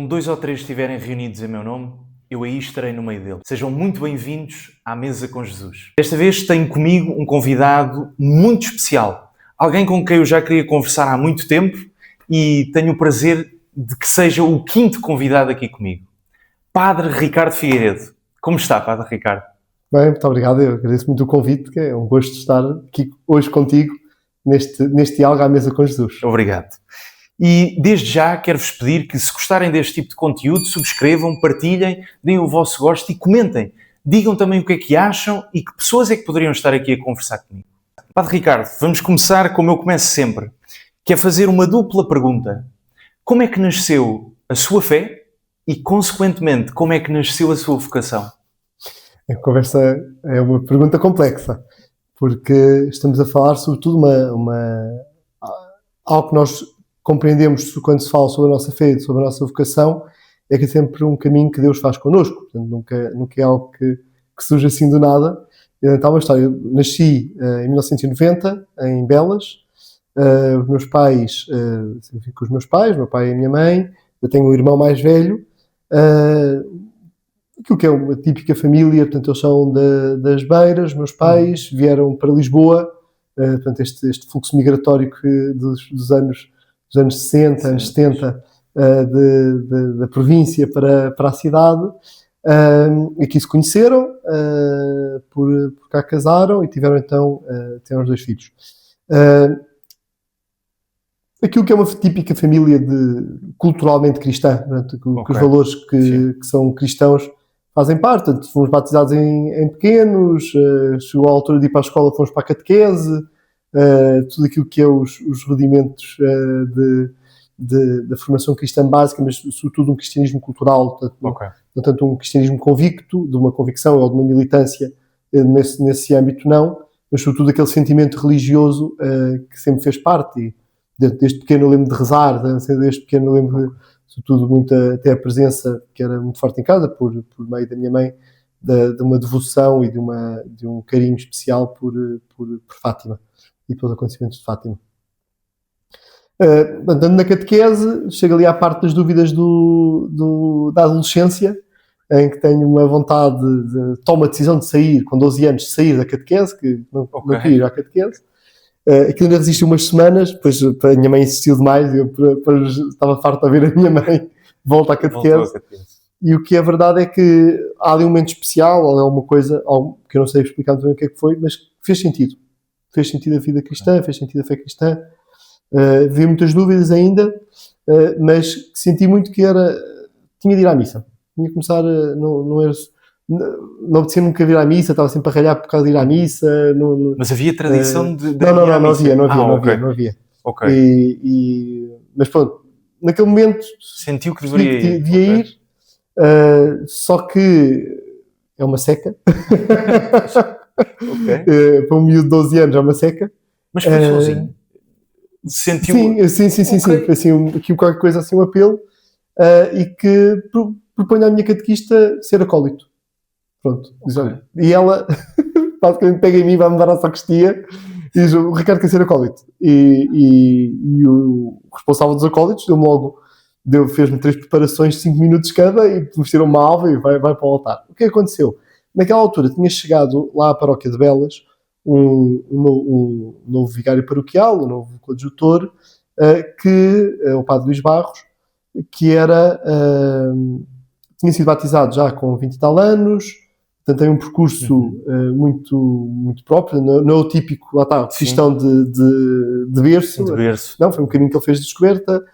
Quando dois ou três estiverem reunidos em meu nome, eu aí estarei no meio deles. Sejam muito bem-vindos à Mesa com Jesus. Desta vez tenho comigo um convidado muito especial. Alguém com quem eu já queria conversar há muito tempo e tenho o prazer de que seja o quinto convidado aqui comigo. Padre Ricardo Figueiredo. Como está, Padre Ricardo? Bem, muito obrigado. Eu agradeço muito o convite, que é um gosto estar aqui hoje contigo, neste diálogo à Mesa com Jesus. Obrigado. E desde já quero-vos pedir que, se gostarem deste tipo de conteúdo, subscrevam, partilhem, deem o vosso gosto e comentem. Digam também o que é que acham e que pessoas é que poderiam estar aqui a conversar comigo. Padre Ricardo, vamos começar como eu começo sempre, que é fazer uma dupla pergunta. Como é que nasceu a sua fé e, consequentemente, como é que nasceu a sua vocação? A conversa é uma pergunta complexa, porque estamos a falar sobretudo algo que nós compreendemos quando se fala sobre a nossa fé e sobre a nossa vocação, é que é sempre um caminho que Deus faz connosco. Portanto, nunca é algo que surge assim do nada. Então, uma história. Eu nasci em 1990, em Belas. Os meus pais, sempre com os meus pais, meu pai e a minha mãe. Eu tenho um irmão mais velho. Aquilo que é uma típica família, portanto, eles são das Beiras. Meus pais vieram para Lisboa. Portanto, este fluxo migratório dos anos 60, anos 70, da província para a cidade. Aqui se conheceram, por cá casaram e tiveram então os 2 filhos. Aquilo que é uma típica família culturalmente cristã, portanto, que os valores que são cristãos fazem parte. Portanto, fomos batizados em pequenos, chegou a altura de ir para a escola, fomos para a catequese. Tudo aquilo que é os rudimentos da formação cristã básica, mas sobretudo um cristianismo cultural, portanto um cristianismo convicto, de uma convicção ou de uma militância nesse âmbito não, mas sobretudo aquele sentimento religioso que sempre fez parte. E desde pequeno eu lembro de rezar, desde pequeno eu lembro sobretudo muito até a presença que era muito forte em casa, por meio da minha mãe, de uma devoção e de um carinho especial por Fátima e pelos acontecimentos de Fátima. Andando na catequese, chego ali à parte das dúvidas da adolescência, em que tenho uma vontade tomo a decisão de sair, com 12 anos, de sair da catequese, que não queria ir à catequese. Aquilo ainda resistiu umas semanas, depois a minha mãe insistiu demais, eu estava farto de ver a minha mãe volta à catequese. E o que é verdade é que há ali um momento especial, ou alguma coisa, algo que eu não sei explicar muito bem o que é que foi, mas fez sentido. Fez sentido a vida cristã, fez sentido a fé cristã. Havia muitas dúvidas ainda, mas senti muito que tinha de ir à missa. Tinha de começar, não apetecia nunca vir à missa, estava sempre a ralhar por causa de ir à missa. Mas havia tradição de ir à missa? Não havia. Okay. Mas pronto, naquele momento sentiu que deveria ir, só que é uma seca. Para um miúdo de 12 anos é uma seca. Mas foi sozinho? Sentiu... Sim. Foi assim, aqui qualquer coisa, assim, um apelo, e que proponho à minha catequista ser acólito. Pronto. E ela, basicamente, pega em mim, vai-me dar à sacristia e diz: o Ricardo quer ser acólito. E o responsável dos acólitos deu-me logo, fez-me 3 preparações de 5 minutos cada e vestiram uma alva e vai para o altar. O que aconteceu? Naquela altura tinha chegado lá à paróquia de Belas um novo vigário paroquial, um novo coadjutor, o padre Luís Barros, que tinha sido batizado já com 20 e tal anos, portanto tem um percurso muito, muito próprio, não é o típico cristão de berço. Não, foi um caminho que ele fez de descoberta,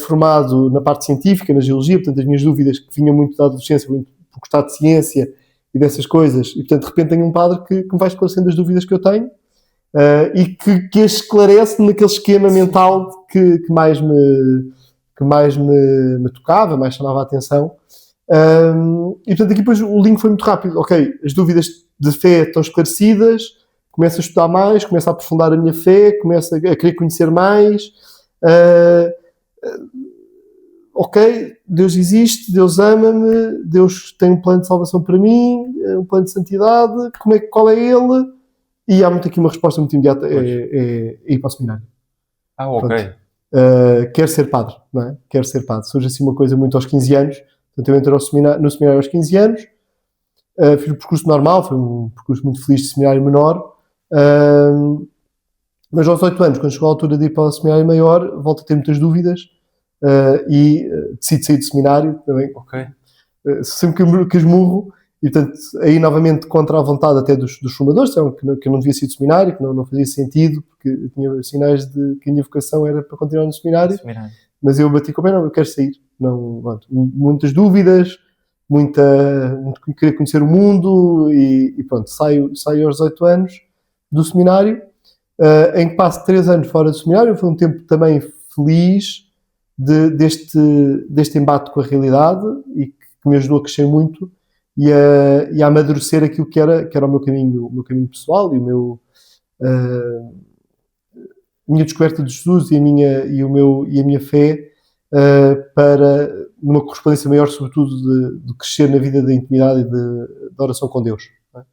formado na parte científica, na geologia, portanto as minhas dúvidas que vinham muito da adolescência, muito por gostar de ciência e dessas coisas, e portanto de repente tenho um padre que me vai esclarecendo as dúvidas que eu tenho, e que esclarece naquele esquema mental que mais me tocava, mais chamava a atenção. E portanto aqui depois o link foi muito rápido. As dúvidas de fé estão esclarecidas, começo a estudar mais, começo a aprofundar a minha fé, começo a querer conhecer mais. Deus existe, Deus ama-me, Deus tem um plano de salvação para mim, um plano de santidade, qual é ele? E há muito aqui uma resposta muito imediata, é ir para o seminário. Ok. Pronto. quer ser padre, não é? Quer ser padre. Surge assim uma coisa muito aos 15 anos. Portanto, eu entrei no seminário aos 15 anos, fiz o percurso normal, foi um percurso muito feliz de seminário menor, mas aos 18 anos, quando chegou a altura de ir para o seminário maior, volto a ter muitas dúvidas e decido sair do seminário também. Ok. Sempre que esmurro, e portanto, aí novamente contra a vontade até dos formadores, que eu não devia ser do seminário, que não fazia sentido, porque eu tinha sinais de que a minha vocação era para continuar no seminário. Mas eu bati com o pé, não, eu quero sair. Não, muitas dúvidas, muito querer conhecer o mundo e pronto, saio aos 18 anos do seminário, em que passo 3 anos fora do seminário. Foi um tempo também feliz deste embate com a realidade e que me ajudou a crescer muito e a amadurecer aquilo que era o meu caminho pessoal e a minha descoberta de Jesus e a minha fé, para numa correspondência maior, sobretudo de crescer na vida da intimidade e da oração com Deus. Não é?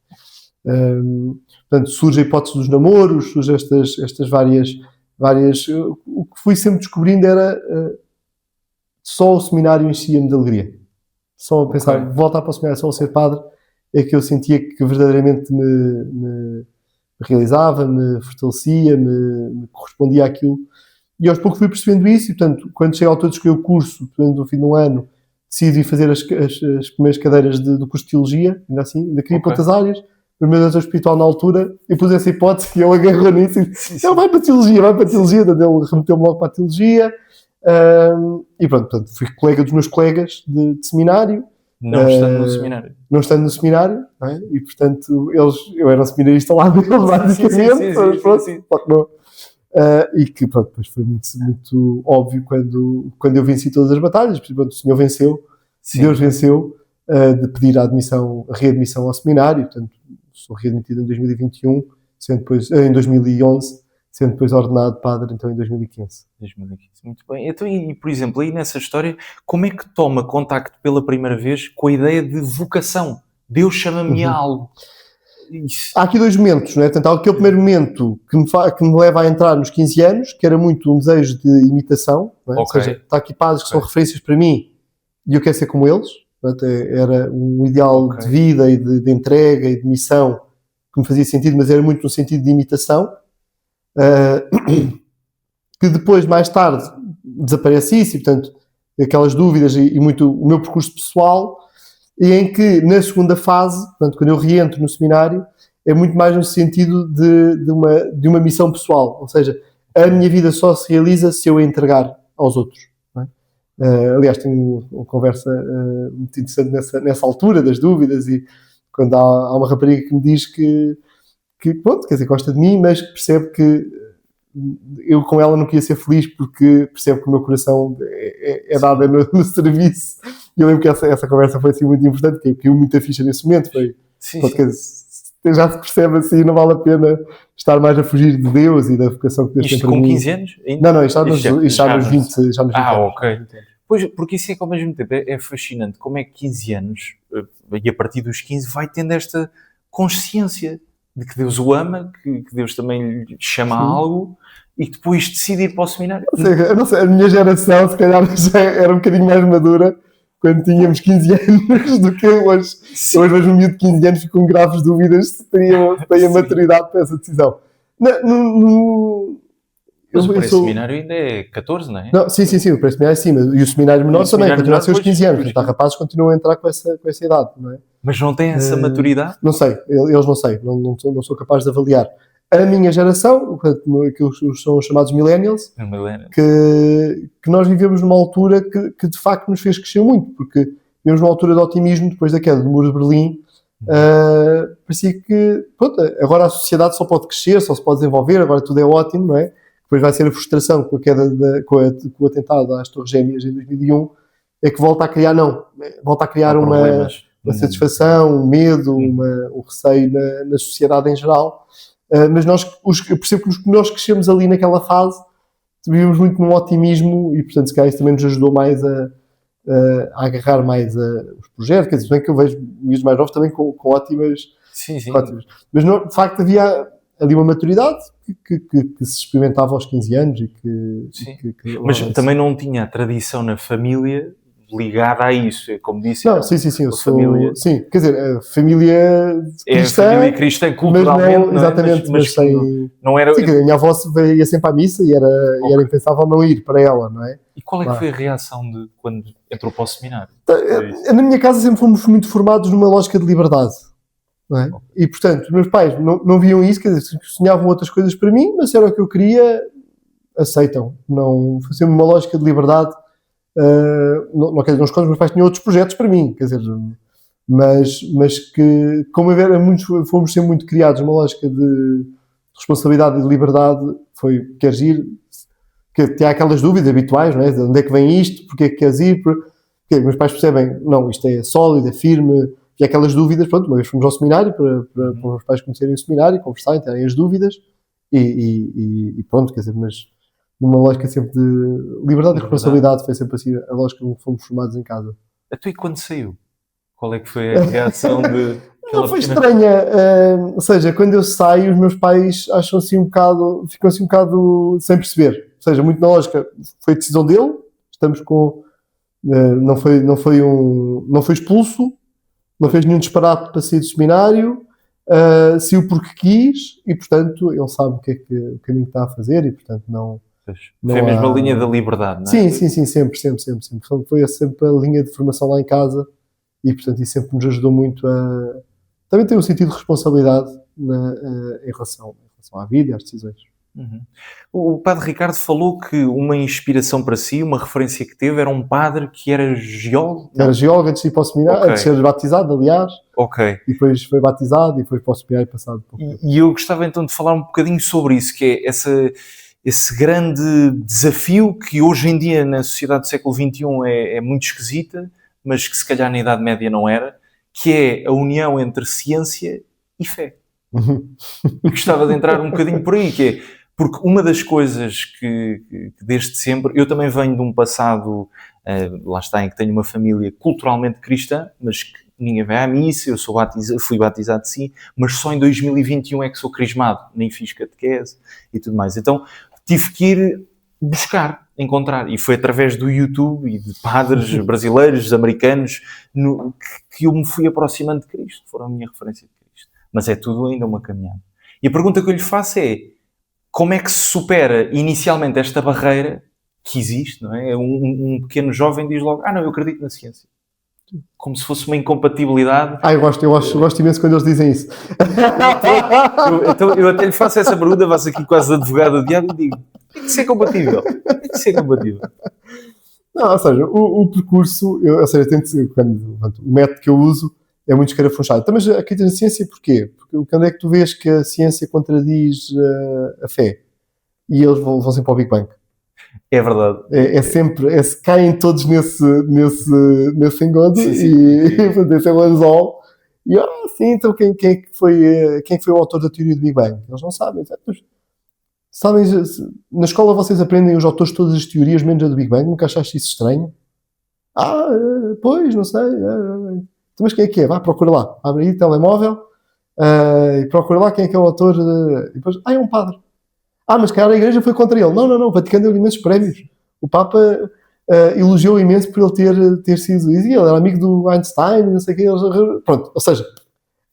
Portanto, surge a hipótese dos namoros, surge estas várias. O que fui sempre descobrindo era só o seminário enchia-me de alegria. Só pensar, voltar para o seminário, só o ser padre, é que eu sentia que verdadeiramente me realizava, me fortalecia, me correspondia àquilo. E aos poucos fui percebendo isso, e portanto, quando cheguei à altura de escolher o curso, portanto, no fim de um ano, decidi fazer as primeiras cadeiras do curso de Teologia, ainda assim, ainda queria ir para outras áreas. O meu diretor espiritual na altura, eu pus essa hipótese e ele agarrou nisso e disse, vai para a Teologia, então ele remeteu-me logo para a Teologia. E pronto, portanto, fui colega dos meus colegas de seminário. Não estando no seminário. Não estando no seminário, não é? E portanto, eu era um seminarista lá deles, basicamente. E que pronto, depois foi muito, muito óbvio quando eu venci todas as batalhas. Portanto, o Senhor venceu, Deus venceu, de pedir a readmissão ao seminário. Portanto, sou readmitido em 2021, em 2011, sendo depois ordenado padre então em 2015. Muito bem. Então, e por exemplo, aí nessa história, como é que toma contacto pela primeira vez com a ideia de vocação? Deus chama-me a algo. Isso. Há aqui 2 momentos, não é? Portanto, há aquele primeiro momento que me leva a entrar nos 15 anos, que era muito um desejo de imitação, não é? Ou seja, está aqui padres que são referências para mim e eu quero ser como eles. Portanto, era um ideal de vida e de entrega e de missão que me fazia sentido, mas era muito no sentido de imitação. Que depois, mais tarde, desaparece isso, e portanto, aquelas dúvidas e muito o meu percurso pessoal, e em que, na segunda fase, portanto, quando eu reentro no seminário, é muito mais no sentido de uma missão pessoal, ou seja, a minha vida só se realiza se eu a entregar aos outros. Não é? Aliás, tenho uma conversa muito interessante nessa altura das dúvidas, e quando há uma rapariga que me diz que pronto, quer dizer, gosta de mim, mas que percebe que eu com ela não queria ser feliz porque percebe que o meu coração é dado no serviço. E eu lembro que essa conversa foi assim muito importante, porque caiu muita ficha nesse momento. Foi, porque já se percebe assim, não vale a pena estar mais a fugir de Deus e da vocação que Deus tem para mim. Isto com 15 anos? Ainda? Não, está nos 20 anos. Ok. Pois, porque isso é que ao mesmo tempo é fascinante. Como é que 15 anos, e a partir dos 15, vai tendo esta consciência de que Deus o ama, que Deus também lhe chama a algo, e que depois decide ir para o seminário. Eu não sei, a minha geração se calhar já era um bocadinho mais madura quando tínhamos 15 anos do que hoje. Sim. Hoje vejo um miúdo de 15 anos com graves dúvidas se tem a maturidade para essa decisão. Mas o pré-seminário ainda é 14, não é? Não, sim, o pré-seminário sim, e o seminário menor também, continua a ser os 15 anos. Portanto, há rapazes que continuam a entrar com essa idade, não é? Mas não tem essa maturidade? Não sei, eles não sei, não sou capaz de avaliar. A minha geração, que são os chamados millennials, que nós vivemos numa altura que de facto nos fez crescer muito, porque vivemos numa altura de otimismo depois da queda do Muro de Berlim. Parecia que, pronto, agora a sociedade só pode crescer, só se pode desenvolver, agora tudo é ótimo, não é? Depois vai ser a frustração com a queda, com o atentado às Torres Gêmeas em 2001, é que volta a criar uma satisfação, um medo, um receio na sociedade em geral. Mas eu percebo que nós crescemos ali naquela fase, vivemos muito num otimismo e, portanto, se calhar isso também nos ajudou mais a agarrar mais os projetos. Quer dizer, bem que eu vejo miúdos mais novos também com ótimas... Sim. Ótimas. Mas, de facto, havia ali uma maturidade que se experimentava aos 15 anos e Mas também não tinha a tradição na família ligada a isso, como disse. Não, sim, eu sou... Família... Sim, quer dizer, a família cristã... É a família cristã culturalmente, mas não, exatamente, mas sem... Não era... Sim, a minha avó ia sempre à missa e era impensável não ir para ela, não é? E qual é que foi a reação de quando entrou para o seminário? Na minha casa sempre fomos muito formados numa lógica de liberdade, não é? E, portanto, os meus pais não viam isso, quer dizer, sonhavam outras coisas para mim, mas se era o que eu queria, aceitam. Não, foi sempre uma lógica de liberdade. Não quer dizer, uns meus pais tinham outros projetos para mim, quer dizer, mas que, como fomos sempre muito criados numa lógica de responsabilidade e de liberdade, queres ir, que tem aquelas dúvidas habituais, não é? De onde é que vem isto, porque é que queres ir, porque meus pais percebem, não, isto é sólido, é firme, e aquelas dúvidas, pronto, uma vez fomos ao seminário para os meus pais conhecerem o seminário, conversarem, terem as dúvidas, e pronto, quer dizer, mas numa lógica sempre de liberdade e responsabilidade, foi sempre assim a lógica que fomos formados em casa. Até e quando saiu? Qual é que foi a reação de... Não, foi estranha, ou seja, quando eu saio, os meus pais ficam assim um bocado sem perceber, ou seja, muito na lógica, foi a decisão dele, estamos com, não foi expulso, não fez nenhum disparate para sair do seminário, saiu porque quis, e portanto ele sabe o caminho que está a fazer, e portanto não foi a mesma linha da liberdade, não é? Sim, sempre. Foi sempre a linha de formação lá em casa, e portanto isso sempre nos ajudou muito a também ter um sentido de responsabilidade em relação à vida e às decisões. Uhum. O padre Ricardo falou que uma inspiração para si, uma referência que teve, era um padre que era geólogo. Era geólogo antes de ir para o seminário, antes de ser batizado, aliás. Ok. E depois foi batizado e foi para o seminário passado. E eu gostava então de falar um bocadinho sobre isso, que é esse grande desafio que hoje em dia na sociedade do século XXI é muito esquisita, mas que se calhar na Idade Média não era, que é a união entre ciência e fé. E gostava de entrar um bocadinho por aí, que é, porque uma das coisas que desde sempre, eu também venho de um passado, lá está, em que tenho uma família culturalmente cristã, mas que ninguém vai à missa, eu fui batizado sim, mas só em 2021 é que sou crismado, nem fiz catequese e tudo mais. Então tive que ir buscar, encontrar, e foi através do YouTube e de padres brasileiros, americanos, que eu me fui aproximando de Cristo, foram a minha referência de Cristo. Mas é tudo ainda uma caminhada. E a pergunta que eu lhe faço é, como é que se supera inicialmente esta barreira que existe, não é? Um pequeno jovem diz logo, não, eu acredito na ciência. Como se fosse uma incompatibilidade. Eu gosto imenso quando eles dizem isso. Então eu até lhe faço essa pergunta, faço aqui quase advogado do diabo e digo, tem que ser compatível. Tem que ser compatível. Não, ou seja, o percurso, o método que eu uso é muito escarafunchado. Então, mas acredito na ciência porquê? Porque quando é que tu vês que a ciência contradiz a fé? E eles vão sempre ao Big Bang. É verdade. Caem todos nesse engodo e esse é o anzol. E sim, então quem foi o autor da teoria do Big Bang? Eles não sabem. Sabem, na escola vocês aprendem os autores de todas as teorias, menos a do Big Bang. Nunca achaste isso estranho? Pois, não sei. Então, mas quem é que é? Vá, procura lá. Abre aí o telemóvel e procura lá quem é que é o autor. E depois, é um padre. Mas cara, a igreja foi contra ele. Não, o Vaticano deu imensos prémios. O Papa elogiou imenso por ele ter sido... E ele era amigo do Einstein, não sei o quê. Pronto, ou seja,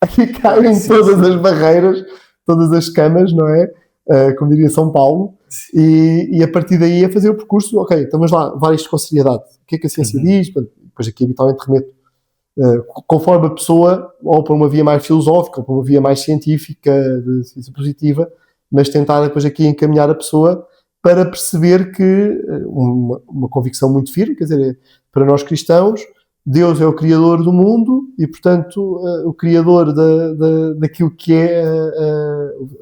aqui caem todas as barreiras, todas as camas, não é? Como diria São Paulo. E a partir daí a fazer o percurso, ok, então vamos lá, levar isto com seriedade. O que é que a ciência diz? Depois aqui habitualmente remeto conforme a pessoa, ou para uma via mais filosófica, ou para uma via mais científica, de ciência positiva, mas tentar depois aqui encaminhar a pessoa para perceber que uma convicção muito firme, quer dizer, para nós cristãos, Deus é o Criador do mundo e, portanto, o Criador daquilo que é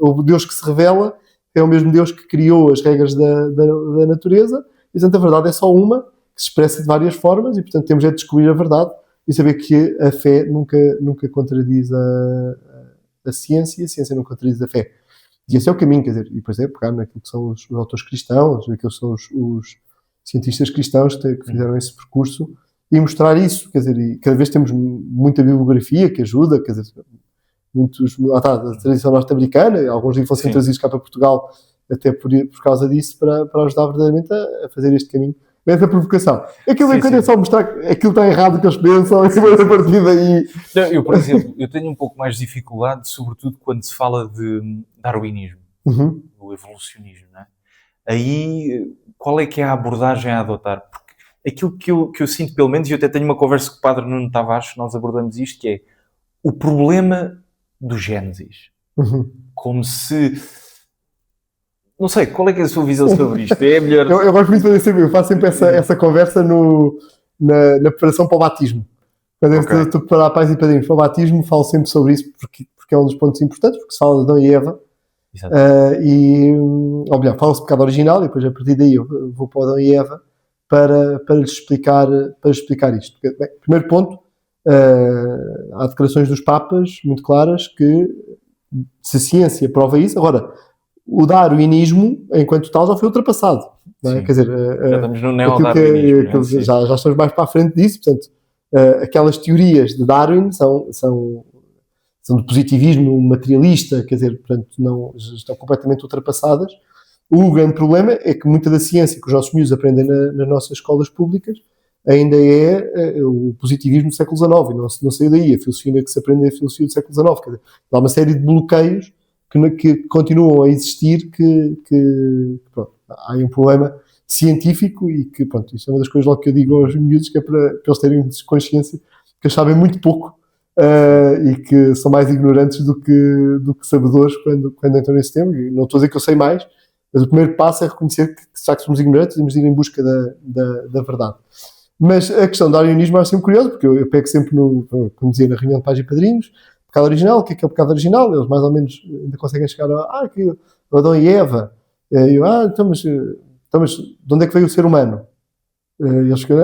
o Deus que se revela é o mesmo Deus que criou as regras da natureza e, portanto, a verdade é só uma, que se expressa de várias formas e, portanto, temos de descobrir a verdade e saber que a fé nunca contradiz a ciência e a ciência nunca contradiz a fé. E esse é o caminho, quer dizer, e depois pegar naquilo que são os autores cristãos, naquilo que são os cientistas cristãos que fizeram esse percurso e mostrar isso, quer dizer, e cada vez temos muita bibliografia que ajuda, quer dizer, da tradição norte-americana, alguns livros vão ser trazidos cá para Portugal até por causa disso, para ajudar verdadeiramente a fazer este caminho. Essa provocação. Aquilo é só mostrar que aquilo está errado o que eles pensam, e a partir daí... Não, eu, por exemplo, eu tenho um pouco mais de dificuldade, sobretudo quando se fala de darwinismo, do evolucionismo, não é? Aí, qual é que é a abordagem a adotar? Porque aquilo que eu sinto, pelo menos, e eu até tenho uma conversa com o padre Nuno Tavares, nós abordamos isto, que é o problema do Gênesis. Como se... Não sei, qual é que é a sua visão sobre isto? É melhor... eu gosto muito de fazer, eu faço sempre essa conversa na preparação para o batismo. Quando eu estou a preparar pais e padrinhos para o batismo, falo sempre sobre isso, porque é um dos pontos importantes, porque se fala de Adão e Eva, ou melhor, fala-se do pecado original, e depois a partir daí eu vou para o Adão e Eva para lhes explicar isto. Bem, primeiro ponto, há declarações dos Papas muito claras que, se a ciência prova isso, agora... O darwinismo, enquanto tal, já foi ultrapassado. Não é? Quer dizer, já estamos no neo-darwinismo. Já estamos mais para a frente disso. Portanto, aquelas teorias de Darwin são de positivismo materialista, quer dizer, portanto, estão completamente ultrapassadas. O grande problema é que muita da ciência que os nossos miúdos aprendem nas nossas escolas públicas ainda é o positivismo do século XIX, e não saiu daí. A filosofia que se aprende é a filosofia do século XIX. Quer dizer, há uma série de bloqueios que continuam a existir, pronto, há um problema científico e que, pronto, isto é uma das coisas logo que eu digo aos miúdos, que é para eles terem consciência que eles sabem muito pouco e que são mais ignorantes do que sabedores quando entram nesse tema. E não estou a dizer que eu sei mais, mas o primeiro passo é reconhecer que já que somos ignorantes, temos de ir em busca da verdade. Mas a questão do darwinismo é sempre curiosa, porque eu pego sempre, como dizia, na reunião de pais e padrinhos, pecado original, o que é o pecado original? Eles mais ou menos ainda conseguem chegar que Adão e Eva. Mas de onde é que veio o ser humano? Eles ficam,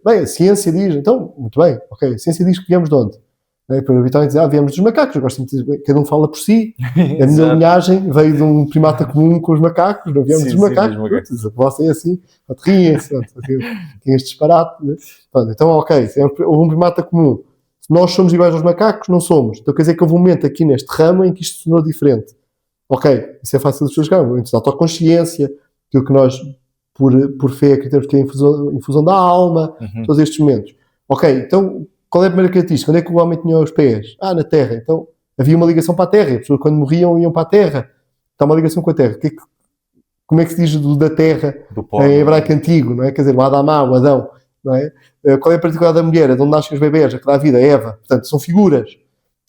bem, a ciência diz, então, muito bem, ok, a ciência diz que viemos de onde? Para evitar dizer, viemos dos macacos, eu gosto de dizer, cada um fala por si, a minha linhagem veio de um primata comum com os macacos, não viemos dos macacos, a vossa é assim, riem-se, tem este disparate, né? Então, ok, houve um primata comum. Nós somos iguais aos macacos? Não somos. Então quer dizer que houve um momento aqui neste ramo em que isto se tornou diferente. Ok, isso é fácil de chegar. Momentos de autoconsciência, aquilo que nós, por fé, acreditamos que é a infusão da alma, todos estes momentos. Ok, então qual é a primeira característica? Onde é que o homem tinha os pés? Na terra. Então havia uma ligação para a terra. As pessoas quando morriam iam para a terra. Está uma ligação com a terra. Como é que se diz da terra em hebraico antigo? Não é? Quer dizer, o Adamá, o Adão. Não é? Qual é a particularidade da mulher? De onde nascem os bebés, a que dá a vida, a Eva. Portanto, são figuras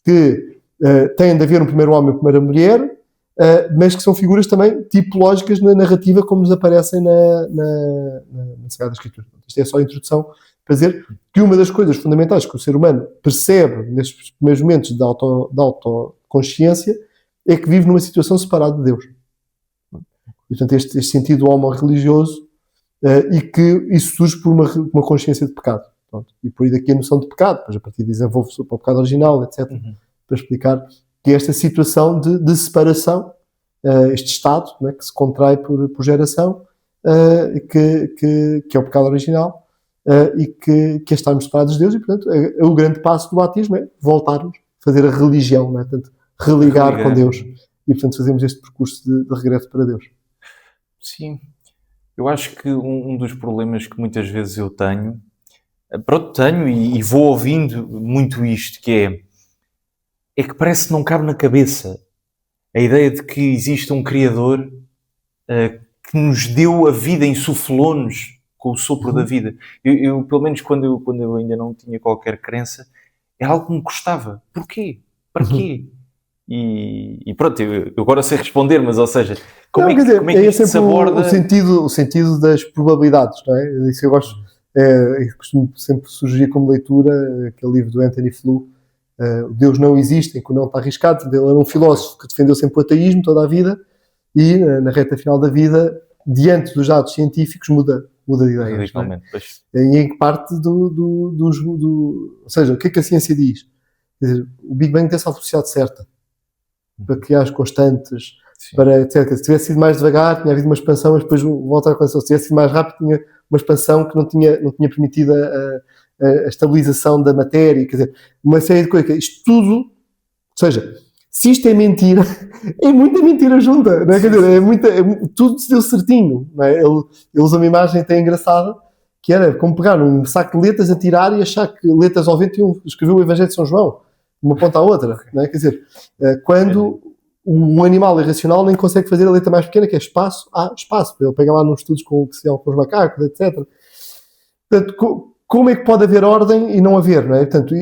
que têm de haver um primeiro homem e uma primeira mulher, mas que são figuras também tipológicas na narrativa como nos aparecem na Sagrada Escritura. Isto é só a introdução para dizer que uma das coisas fundamentais que o ser humano percebe nestes primeiros momentos de autoconsciência é que vive numa situação separada de Deus. E, portanto, este sentido homo-religioso e que isso surge por uma consciência de pecado. Pronto. E por aí daqui a noção de pecado, depois a partir de desenvolve-se para o pecado original, etc. Para explicar que esta situação de separação, este estado, né, que se contrai por geração, que é o pecado original, e que é estarmos separados de Deus, e portanto o grande passo do batismo é voltarmos, fazer a religião, né, portanto, religar com Deus, e portanto fazemos este percurso de regresso para Deus. Sim. Eu acho que um dos problemas que muitas vezes eu tenho e vou ouvindo muito isto, que é que parece que não cabe na cabeça a ideia de que existe um Criador que nos deu a vida, insuflou-nos com o sopro da vida. Eu, pelo menos quando eu ainda não tinha qualquer crença, era algo que me custava. Porquê? Para quê? E pronto, eu agora sei responder, mas ou seja, como é que isto se aborda? O sentido das probabilidades, não é? Isso eu gosto, costumo sempre sugerir como leitura aquele livro do Anthony Flew, Deus não existe, em que não está arriscado. Ele era um filósofo que defendeu sempre o ateísmo toda a vida e na reta final da vida, diante dos dados científicos, muda de ideia. Radicalmente. É? E em que parte ou seja, o que é que a ciência diz? Quer dizer, o Big Bang tem essa velocidade certa para criar as constantes, para etc. Se tivesse sido mais devagar, tinha havido uma expansão, mas depois voltar a condição. Se tivesse sido mais rápido, tinha uma expansão que não tinha permitido a estabilização da matéria, quer dizer, uma série de coisas. Isto tudo, ou seja, Se isto é mentira, é muita mentira junta, não é? Quer dizer, tudo se deu certinho, não é? Ele usa uma imagem até engraçada, que era como pegar um saco de letras, atirar e achar que letras ao vento iam escrever o Evangelho de São João, de uma ponta à outra, não é? Quer dizer, quando um animal irracional nem consegue fazer a letra mais pequena, que é espaço, há espaço. Ele pega lá nos estudos com os macacos, etc. Portanto, como é que pode haver ordem e não haver, não é? Portanto,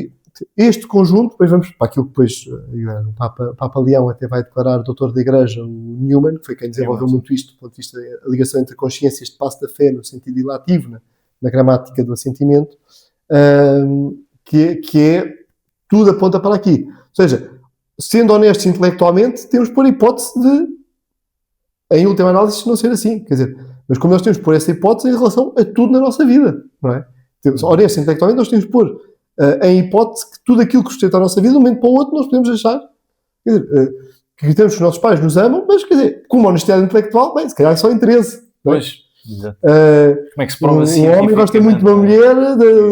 este conjunto, depois vamos para aquilo que depois o Papa Leão até vai declarar o doutor da Igreja, o Newman, que foi quem desenvolveu muito isto do ponto de vista da ligação entre a consciência e este passo da fé no sentido ilativo, na gramática do assentimento, que é tudo aponta para aqui. Ou seja, sendo honestos intelectualmente, temos por hipótese de, em última análise, não ser assim. Quer dizer, mas como nós temos por essa hipótese em relação a tudo na nossa vida, não é? Honestos intelectualmente, nós temos por em hipótese que tudo aquilo que sustenta a nossa vida, de um momento para o outro, nós podemos achar, quer dizer, que acreditamos que os nossos pais nos amam, mas, quer dizer, com uma honestidade intelectual, bem, se calhar é só interesse. Pois, como é que se prova assim? Um homem gosta muito de uma mulher,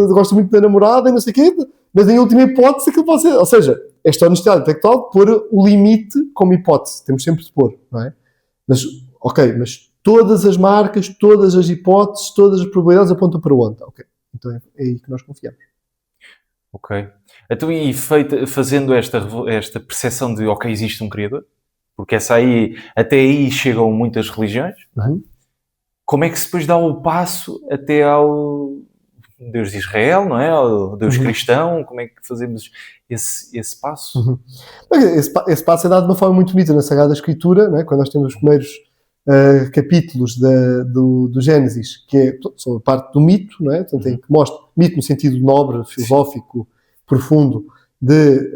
gosta muito da namorada e não sei o quê, mas em última hipótese aquilo pode ser, ou seja, esta honestidade intelectual, pôr o limite como hipótese, temos sempre de pôr, não é? Mas, ok, mas todas as marcas, todas as hipóteses, todas as probabilidades apontam para onde? Ok, então é aí que nós confiamos. Ok. Então, e fazendo esta percepção de, ok, existe um Criador, porque até aí chegam muitas religiões, como é que se depois dá o passo até ao Deus de Israel, não é? Ao Deus cristão, como é que fazemos esse passo? Esse passo é dado de uma forma muito bonita na Sagrada Escritura, não é? Quando nós temos os primeiros capítulos do Gênesis, que é só a parte do mito, não é? Portanto, que mostra mito no sentido nobre, filosófico, profundo, de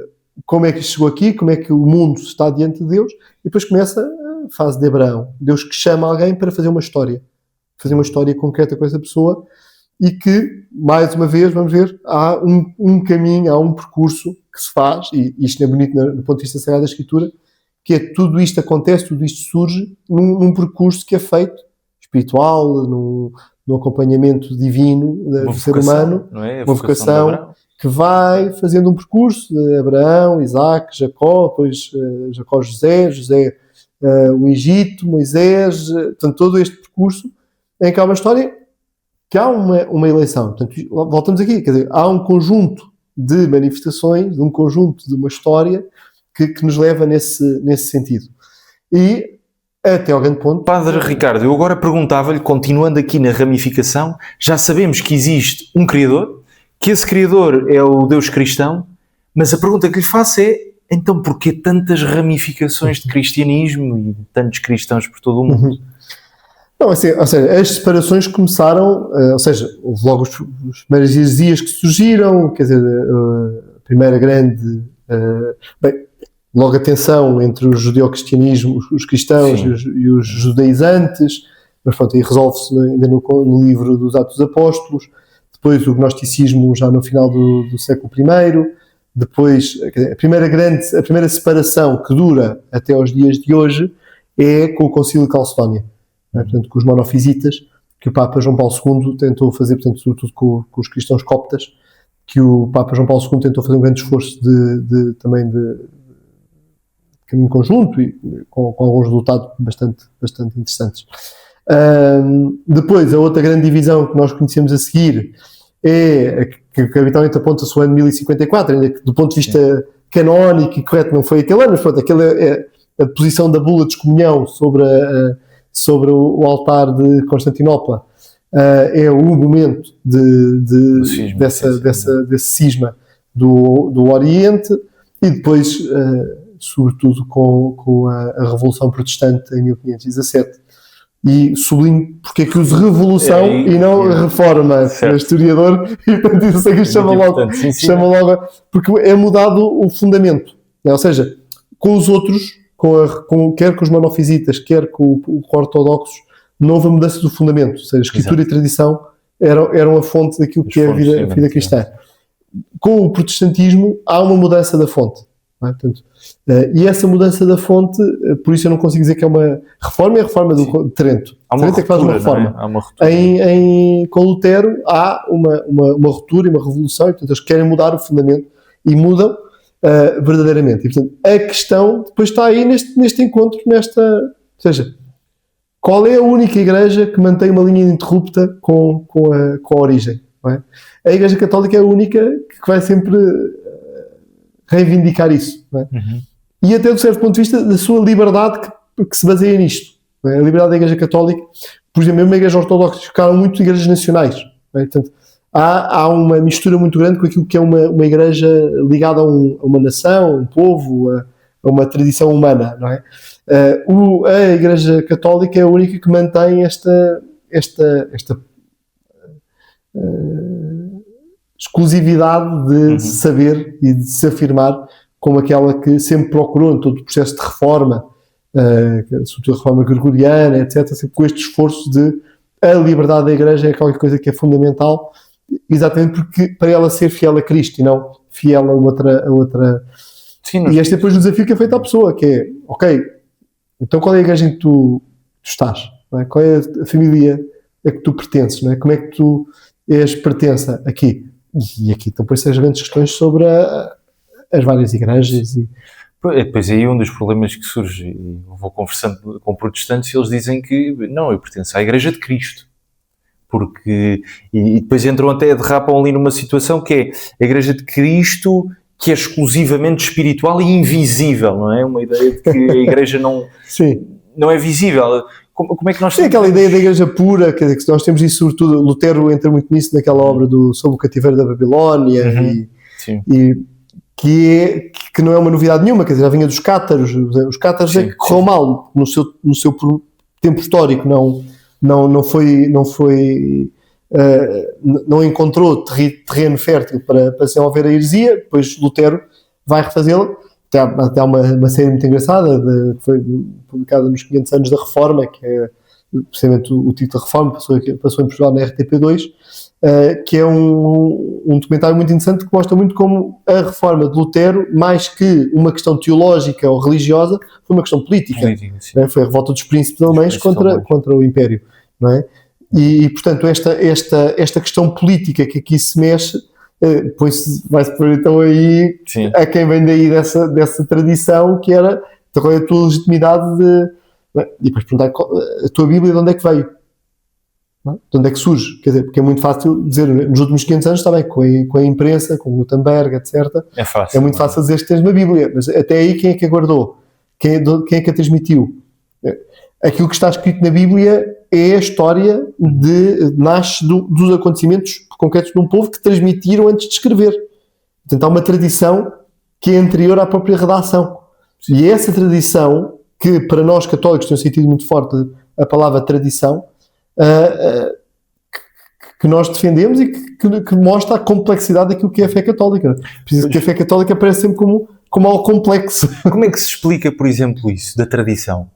como é que isto chegou aqui, como é que o mundo está diante de Deus, e depois começa a fase de Abraão, Deus que chama alguém para fazer uma história concreta com essa pessoa, e que, mais uma vez, vamos ver, há um caminho, há um percurso que se faz, e isto é bonito do ponto de vista da Sagrada Escritura, que é tudo isto acontece, tudo isto surge num percurso que é feito espiritual, no acompanhamento divino do ser humano, não é? Uma vocação que vai fazendo um percurso de Abraão, Isaac, Jacó, depois Jacó, José, o Egito, Moisés, portanto, todo este percurso em que há uma história que há uma eleição. Portanto, voltamos aqui, quer dizer, há um conjunto de manifestações, um conjunto de uma história que nos leva nesse sentido. E até ao grande ponto... Padre Ricardo, eu agora perguntava-lhe, continuando aqui na ramificação, já sabemos que existe um Criador, que esse Criador é o Deus cristão, mas a pergunta que lhe faço é, então porquê tantas ramificações de cristianismo e tantos cristãos por todo o mundo? Não, assim, ou seja, as separações começaram, ou seja, houve logo os primeiros heresias que surgiram, quer dizer, a primeira grande... logo a tensão entre o judeu-cristianismo, os cristãos e os judaizantes, mas pronto, aí resolve-se ainda no livro dos Atos dos Apóstolos, depois o gnosticismo já no final do século I, depois a primeira separação que dura até aos dias de hoje é com o Concílio de Calcedónia, portanto, com os monofisitas, que o Papa João Paulo II tentou fazer, portanto, sobretudo com os cristãos coptas, que o Papa João Paulo II tentou fazer um grande esforço também de caminho conjunto e com alguns resultados bastante interessantes. Depois, a outra grande divisão que nós conhecemos a seguir é que habitualmente aponta-se o ano 1054, ainda que do ponto de vista canónico e correto não foi aquele ano, mas pronto, aquela é a posição da bula de excomunhão sobre o altar de Constantinopla. É o momento desse cisma do Oriente, e depois, sobretudo com a Revolução Protestante em 1517. E sublinho porque é que uso revolução e não reforma, é historiador, e portanto isso é que chama logo, porque é mudado o fundamento, né? Ou seja, com os outros, quer com os monofisitas, quer com os ortodoxos, não houve a mudança do fundamento, ou seja, escritura e tradição eram a fonte daquilo que é a vida cristã. Com o protestantismo há uma mudança da fonte. Não é? Portanto, e essa mudança da fonte, por isso eu não consigo dizer que é uma reforma, é a reforma de Trento. Há uma Trento é que faz uma reforma. É? Há uma ruptura. Com Lutero há uma ruptura e uma revolução, e portanto eles querem mudar o fundamento e mudam, verdadeiramente. E, portanto, a questão depois está aí neste encontro, ou seja, qual é a única igreja que mantém uma linha ininterrupta com a origem? Não é? A Igreja Católica é a única que vai sempre reivindicar isso. Não é? E até, de certo ponto de vista, da sua liberdade que se baseia nisto. Não é? A liberdade da Igreja Católica, por exemplo, mesmo a Igreja Ortodoxa, ficaram muito igrejas nacionais. Não é? Portanto, há uma mistura muito grande com aquilo que é uma igreja ligada a uma nação, a um povo, a uma tradição humana, não é? A Igreja Católica é a única que mantém esta exclusividade de saber e de se afirmar como aquela que sempre procurou em todo o processo de reforma, sobretudo a reforma gregoriana, etc., sempre com este esforço de a liberdade da Igreja é qualquer coisa que é fundamental, exatamente porque para ela ser fiel a Cristo e não fiel a outra. Sim, e este é depois o desafio que é feito à pessoa, que é, ok, então qual é a igreja em que tu estás? Não é? Qual é a família a que tu pertences? Não é? Como é que tu és pertença aqui? E aqui então depois as grandes questões sobre as várias igrejas. Pois aí um dos problemas que surge, eu vou conversando com protestantes e eles dizem que não, eu pertenço à Igreja de Cristo. Porque, e depois entram até, derrapam ali numa situação que é a Igreja de Cristo, que é exclusivamente espiritual e invisível, não é? Uma ideia de que a Igreja não é visível. Como é que nós... Tem aquela ideia da Igreja pura, quer dizer, que nós temos isso, sobretudo, Lutero entra muito nisso naquela obra sobre o cativeiro da Babilónia, e que não é uma novidade nenhuma, quer dizer, já vinha dos cátaros, os cátaros é que correu mal no seu tempo histórico, não encontrou terreno fértil para se envolver a heresia. Depois Lutero vai refazê-la. Até há uma série muito engraçada que foi publicada nos 500 anos da Reforma, que é precisamente o título da Reforma, passou em Portugal na RTP2, que é um documentário muito interessante que mostra muito como a Reforma de Lutero, mais que uma questão teológica ou religiosa, foi uma questão política. Foi a revolta dos príncipes alemães contra o Império. Não é? E, portanto, esta questão política que aqui se mexe, vai-se pôr então aí a quem vem daí dessa tradição, que era então, qual é a tua legitimidade e depois perguntar a tua Bíblia de onde é que veio, não é? De onde é que surge, quer dizer, porque é muito fácil dizer, nos últimos 500 anos está bem, com a imprensa, com o Gutenberg, etc. É fácil. É muito fácil dizer que tens uma Bíblia, mas até aí quem é que a guardou? Quem é que a transmitiu? Aquilo que está escrito na Bíblia é a história nasce dos acontecimentos concretos de um povo que transmitiram antes de escrever. Portanto, há uma tradição que é anterior à própria redação. E essa tradição, que para nós católicos tem um sentido muito forte a palavra tradição, que nós defendemos e que mostra a complexidade daquilo que é a fé católica. Preciso que a fé católica parece sempre como algo complexo. Como é que se explica, por exemplo, isso da tradição?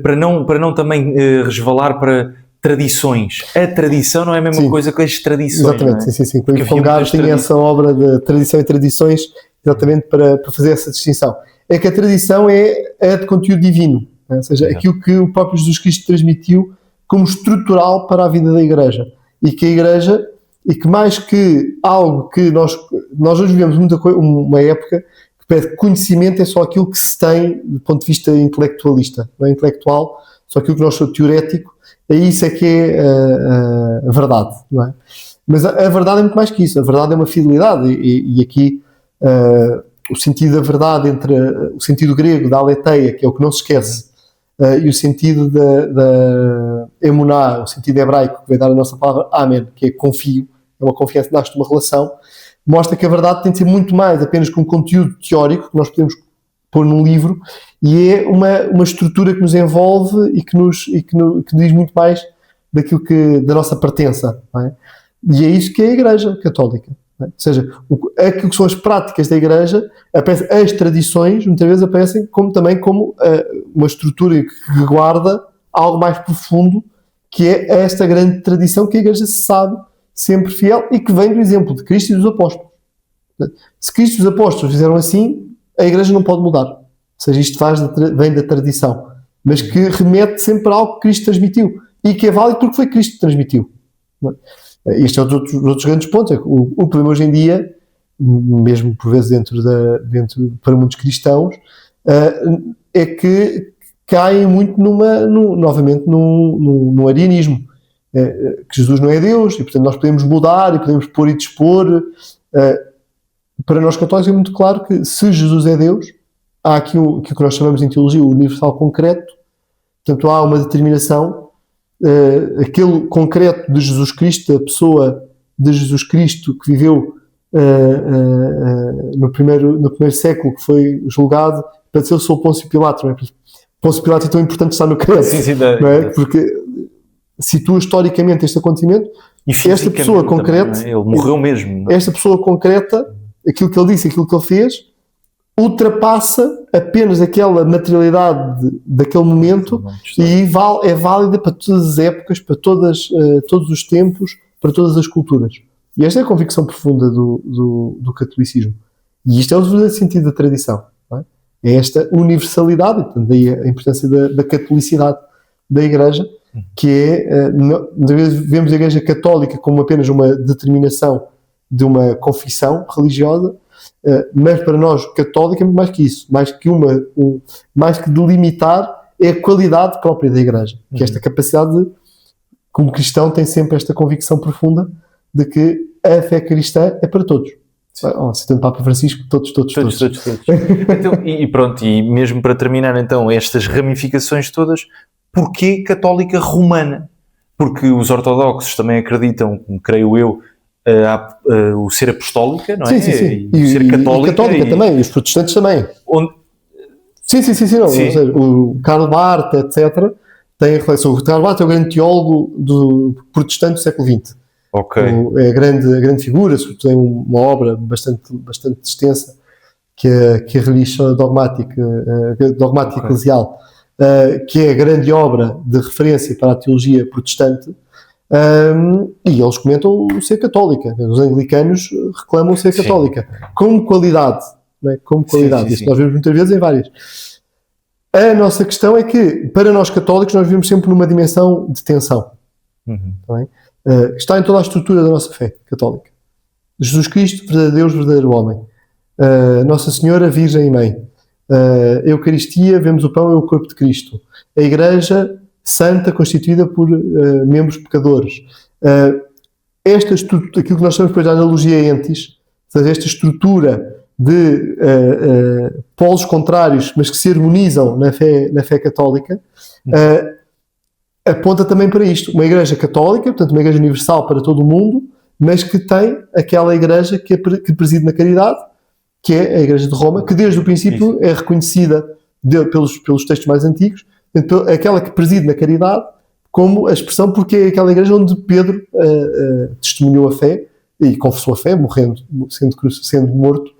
Para não também resvalar para tradições. A tradição não é a mesma coisa que as tradições. Exatamente, não é? sim. O Congar tinha essa obra de tradição e tradições exatamente para fazer essa distinção. É que a tradição é de conteúdo divino, né? Ou seja, aquilo que o próprio Jesus Cristo transmitiu como estrutural para a vida da Igreja. E que a Igreja, e que mais que algo que nós hoje vivemos uma época que pede conhecimento é só aquilo que se tem do ponto de vista intelectualista, não é intelectual, só aquilo que nós somos teorético, isso é que é a verdade, não é? Mas a verdade é muito mais que isso, a verdade é uma fidelidade, e aqui o sentido da verdade entre o sentido grego da aletheia, que é o que não se esquece, e o sentido da emuná, o sentido hebraico que vai dar a nossa palavra amen, que é confio, é uma confiança que nasce de uma relação, mostra que a verdade tem de ser muito mais apenas que um conteúdo teórico que nós podemos pôr num livro, e é uma estrutura que nos envolve e que diz muito mais daquilo da nossa pertença, não é? E é isso que é a Igreja Católica, não é? Ou seja, aquilo que são as práticas da Igreja, as tradições muitas vezes aparecem também como uma estrutura que guarda algo mais profundo, que é esta grande tradição que a Igreja se sabe sempre fiel e que vem do exemplo de Cristo e dos apóstolos. Se Cristo e os apóstolos fizeram assim, a Igreja não pode mudar. Ou seja, isto vem da tradição, mas que remete sempre a algo que Cristo transmitiu e que é válido porque foi Cristo que transmitiu. Este é outros grandes pontos. O problema hoje em dia, mesmo por vezes para muitos cristãos, é que caem muito novamente num arianismo, que Jesus não é Deus e portanto nós podemos mudar e podemos pôr e dispor. Para nós católicos é muito claro que se Jesus é Deus, há aqui o que nós chamamos em teologia o universal concreto, portanto há uma determinação, aquele concreto de Jesus Cristo, a pessoa de Jesus Cristo que viveu no primeiro século, que foi julgado para ser o seu Pôncio Pilato, não é? Pôncio Pilato é tão importante estar no credo, não é? Porque situa historicamente este acontecimento e esta pessoa concreta, também, ele morreu mesmo, não é? Esta pessoa concreta, aquilo que ele disse, aquilo que ele fez, ultrapassa apenas aquela materialidade daquele momento e é válida para todas as épocas, para todos os tempos, para todas as culturas. E esta é a convicção profunda do catolicismo. E isto é o verdadeiro sentido da tradição. Não é? É esta universalidade, portanto, daí a importância da catolicidade da Igreja, que é, vemos a Igreja Católica como apenas uma determinação de uma confissão religiosa, mas para nós, católica, é mais que isso, mais que delimitar, é a qualidade própria da Igreja, que é esta capacidade de, como cristão, tem sempre esta convicção profunda de que a fé cristã é para todos. Citando o Papa Francisco, todos. Então, e pronto, e mesmo para terminar então estas ramificações todas, porquê católica romana? Porque os ortodoxos também acreditam, creio eu, o ser apostólica, não é? Sim. E o ser católica. E católica também, e os protestantes também. Sim. Não. Ou seja, o Karl Barth, etc., tem a reflexão. O Karl Barth é o grande teólogo do protestante do século XX. Ok. É a grande figura, tem uma obra bastante extensa, que é a Religião Dogmática Eclesial, que é a grande obra de referência para a teologia protestante, e eles comentam o ser católica. Os anglicanos reclamam o ser católica, como qualidade. Não é? Como qualidade. Isso nós vemos muitas vezes em várias. A nossa questão é que, para nós católicos, nós vivemos sempre numa dimensão de tensão. Tá bem? Está em toda a estrutura da nossa fé católica. Jesus Cristo, verdadeiro Deus, verdadeiro homem. Nossa Senhora, Virgem e Mãe. A Eucaristia, vemos o pão e o corpo de Cristo. A Igreja Santa, constituída por membros pecadores. Aquilo que nós chamamos depois de analogia entis, ou seja, esta estrutura de polos contrários, mas que se harmonizam na fé católica, aponta também para isto. Uma Igreja católica, portanto uma Igreja universal para todo o mundo, mas que tem aquela Igreja que preside na caridade, que é a Igreja de Roma, que desde o princípio é reconhecida pelos textos mais antigos, aquela que preside na caridade, como a expressão, porque é aquela Igreja onde Pedro testemunhou a fé e confessou a fé, sendo morto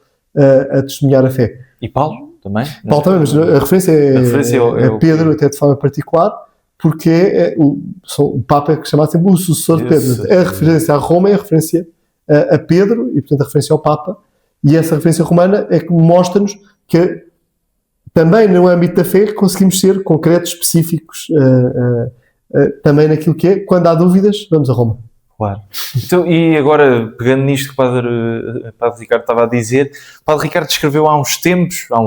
a testemunhar a fé. E Paulo também? Paulo também, mas a referência é Pedro, até de forma particular, porque o Papa é chamado sempre o sucessor de Pedro. A referência a Roma é a referência a Pedro, e portanto a referência ao Papa, e essa referência romana é que mostra-nos que também no âmbito da fé conseguimos ser concretos, específicos, também naquilo que é, quando há dúvidas, vamos a Roma. Claro. Então, e agora, pegando nisto que o Padre Ricardo estava a dizer, o Padre Ricardo escreveu há uns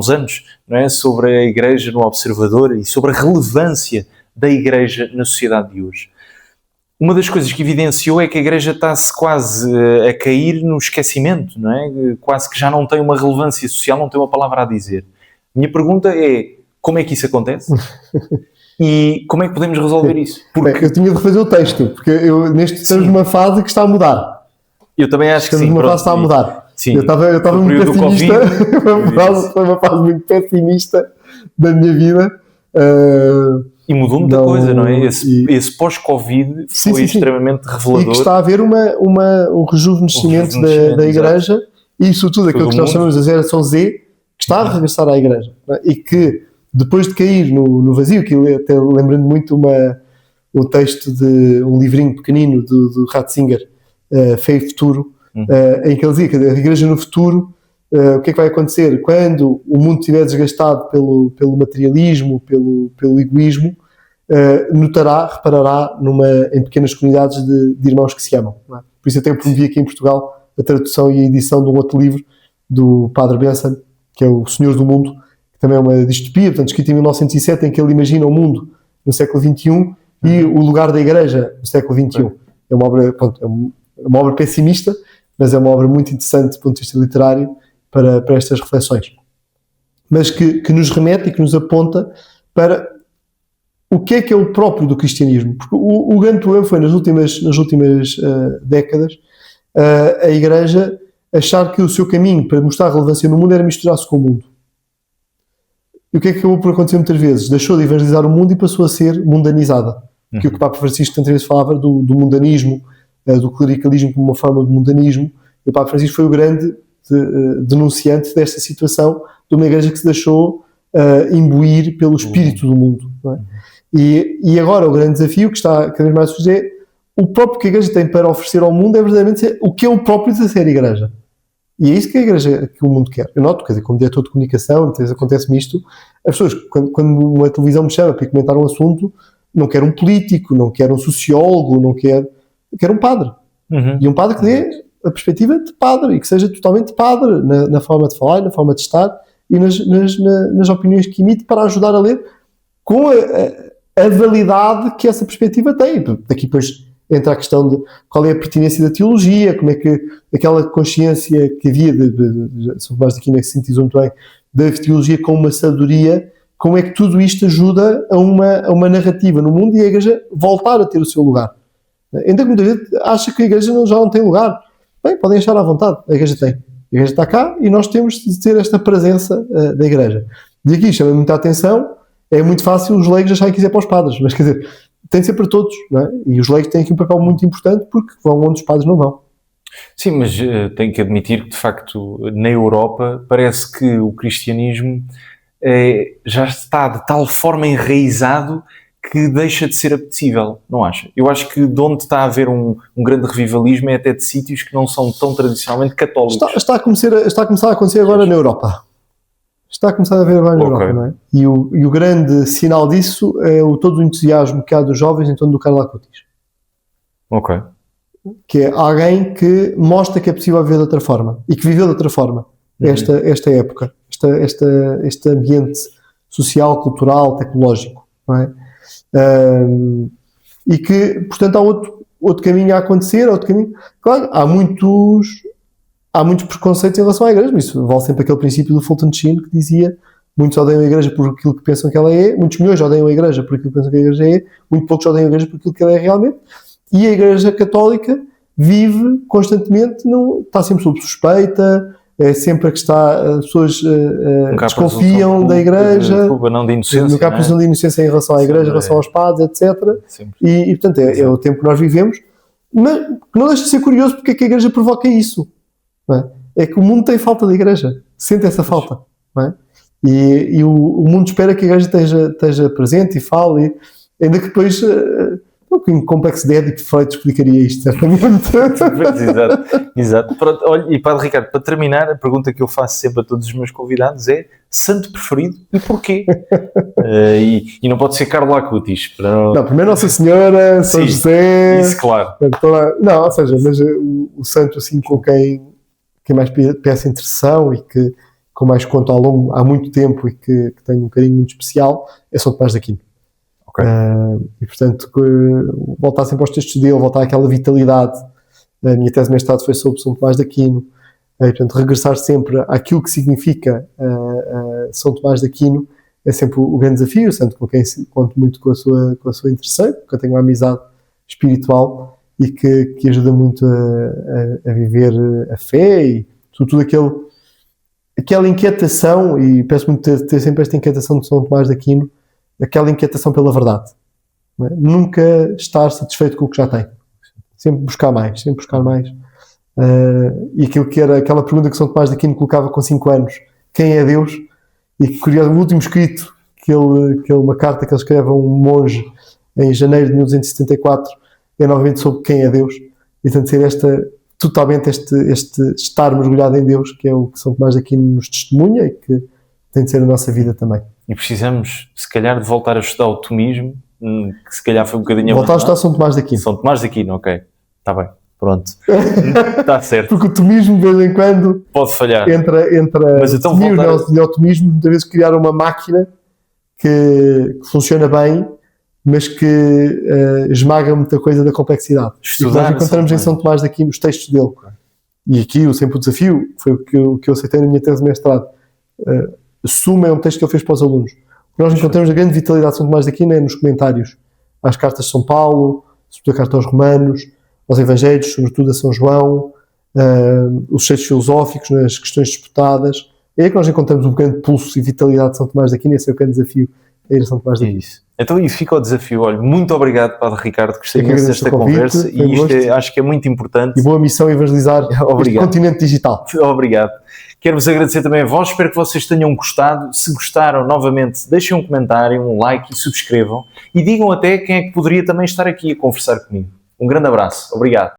anos, não é, sobre a Igreja no Observador e sobre a relevância da Igreja na sociedade de hoje. Uma das coisas que evidenciou é que a Igreja está-se quase a cair no esquecimento, não é? Quase que já não tem uma relevância social, não tem uma palavra a dizer. Minha pergunta é, como é que isso acontece? E como é que podemos resolver isso? Porque eu tinha de refazer o texto, porque estamos numa fase que está a mudar. Eu também acho que sim. Estamos numa fase que está a mudar. Sim. Eu estava muito pessimista, foi uma fase muito pessimista da minha vida. E mudou muita coisa, não é? Esse pós-Covid foi extremamente revelador. E que está a haver um rejuvenescimento da Igreja, e sobretudo aquilo que nós chamamos de geração Z, que está a regressar à Igreja. E que, depois de cair no vazio, que até lembrando muito um texto de um livrinho pequenino do Ratzinger, Fé e Futuro, em que ele dizia que a Igreja no futuro, o que é que vai acontecer? Quando o mundo estiver desgastado pelo materialismo, pelo egoísmo, reparará em pequenas comunidades de irmãos que se amam. Não é? Por isso eu tenho promovido aqui em Portugal a tradução e a edição de um outro livro do Padre Benson, que é o Senhor do Mundo, que também é uma distopia, portanto, escrito em 1907, em que ele imagina o mundo no século XXI e o lugar da Igreja no século XXI. É uma obra, pronto, é uma obra pessimista, mas é uma obra muito interessante do ponto de vista literário para estas reflexões. Mas que nos remete e que nos aponta para o que é o próprio do cristianismo. Porque o grande problema foi, nas últimas décadas, a Igreja achar que o seu caminho para mostrar relevância no mundo era misturar-se com o mundo. E o que é que acabou por acontecer muitas vezes? Deixou de evangelizar o mundo e passou a ser mundanizada. Que o que o Papa Francisco tantas vezes falava do mundanismo, do clericalismo como uma forma de mundanismo. E o Papa Francisco foi o grande denunciante desta situação de uma Igreja que se deixou imbuir pelo espírito do mundo. Não é? E agora o grande desafio que está cada vez mais a surgir é o próprio que a Igreja tem para oferecer ao mundo é verdadeiramente o que é o próprio de ser Igreja. E é isso que a Igreja, que o mundo quer. Eu noto, quer dizer, como diretor de comunicação, às vezes acontece-me isto, as pessoas, quando uma televisão me chama para comentar um assunto, não quer um político, não quer um sociólogo, não quer um padre. E um padre que dê a perspectiva de padre e que seja totalmente padre na forma de falar, na forma de estar e nas opiniões que emite para ajudar a ler com a validade que essa perspectiva tem. Daqui depois entra a questão de qual é a pertinência da teologia, como é que aquela consciência que havia, sobre mais daqui, que se sintetizou muito bem, da teologia com uma sabedoria, como é que tudo isto ajuda a uma narrativa no mundo e a Igreja voltar a ter o seu lugar. Ainda que muita gente acha que a Igreja já não tem lugar. Bem, podem achar à vontade, a Igreja tem. A Igreja está cá e nós temos de ter esta presença da Igreja. De aqui chama muita atenção, é muito fácil os leigos acharem que isso é para os padres, mas quer dizer, tem de ser para todos, não é? E os leigos têm aqui um papel muito importante porque vão onde os padres não vão. Sim, mas tenho que admitir que, de facto, na Europa parece que o cristianismo já está de tal forma enraizado que deixa de ser apetecível, não acha? Eu acho que de onde está a haver um grande revivalismo é até de sítios que não são tão tradicionalmente católicos. Está a começar a acontecer agora na Europa. Está a começar a haver agora na Europa, não é? E o grande sinal disso é todo o entusiasmo que há dos jovens em torno do Carlo Acutis. Ok. Que é alguém que mostra que é possível viver de outra forma e que viveu de outra forma esta época, este ambiente social, cultural, tecnológico, não é? E que, portanto, há outro caminho a acontecer, outro caminho. Claro, há muitos preconceitos em relação à Igreja, mas isso vale sempre aquele princípio do Fulton Sheen que dizia: muitos odeiam a Igreja por aquilo que pensam que ela é, muitos milhões odeiam a Igreja por aquilo que pensam que a Igreja é, muito poucos odeiam a Igreja por aquilo que ela é realmente. E a Igreja Católica vive constantemente, está sempre sob suspeita, é sempre a que as pessoas desconfiam da Igreja, não de inocência, nunca há presunção de inocência em relação à Igreja, em relação aos padres, etc. E portanto, é o tempo que nós vivemos, mas não deixa de ser curioso porque é que a Igreja provoca isso. Não é? É que o mundo tem falta da Igreja, sente essa falta, não é? E o mundo espera que a Igreja esteja presente e fale, ainda que depois um complexo de Édipo Freud explicaria isto, certamente. Exato. Pronto, olha, e Padre Ricardo, para terminar, a pergunta que eu faço sempre a todos os meus convidados é: santo preferido e porquê? E não pode ser Carlo Acutis. Não, primeiro Nossa Senhora, São José... Isso, claro. Não, ou seja, mas o santo assim com quem mais peça intercessão e que com mais conto há muito tempo e que tem um carinho muito especial é São Tomás de Aquino. Okay. E portanto voltar sempre aos textos dele, voltar àquela vitalidade. A minha tese de mestrado foi sobre São Tomás de Aquino, e portanto regressar sempre àquilo que significa São Tomás de Aquino é sempre o grande desafio, santo com quem conto muito com a sua intercessão, porque eu tenho uma amizade espiritual e que ajuda muito a viver a fé e tudo aquela inquietação, e peço muito ter sempre esta inquietação de São Tomás de Aquino, aquela inquietação pela verdade, não é? Nunca estar satisfeito com o que já tem, sempre buscar mais, e aquilo que era aquela pergunta que São Tomás de Aquino colocava com 5 anos: quem é Deus? E curioso, o último escrito uma carta que ele escreve a um monge em janeiro de 1274 é novamente sobre quem é Deus, e tanto ser totalmente este estar mergulhado em Deus, que é o que São Tomás de Aquino nos testemunha e que tem de ser a nossa vida também. E precisamos, se calhar, de voltar a estudar o tomismo, que se calhar foi um bocadinho... Voltar a estudar São Tomás de Aquino. São Tomás de Aquino, ok. Está bem. Pronto. Está certo. Porque o tomismo, de vez em quando, Pode falhar. entra Mas então e o neotomismo, muitas vezes criaram uma máquina que funciona bem, mas que esmaga muita coisa da complexidade. Estudar, nós encontramos em São Tomás de Aquino nos textos dele. E aqui sempre o desafio, foi o que eu aceitei na minha tese de mestrado. Suma é um texto que ele fez para os alunos. O que nós encontramos a grande vitalidade de São Tomás de Aquino é nos comentários às cartas de São Paulo, sobretudo a carta aos Romanos, aos Evangelhos, sobretudo a São João, os textos filosóficos, nas questões disputadas. É aí que nós encontramos um grande pulso e vitalidade de São Tomás de Aquino, esse é o grande desafio a ir a São Tomás de Aquino. Isso. Então, e fica o desafio. Olha, muito obrigado, Padre Ricardo, gostei imenso desta conversa e isto acho que é muito importante. E boa missão evangelizar este continente digital. Obrigado. Quero-vos agradecer também a vós, espero que vocês tenham gostado. Se gostaram, novamente, deixem um comentário, um like e subscrevam. E digam até quem é que poderia também estar aqui a conversar comigo. Um grande abraço. Obrigado.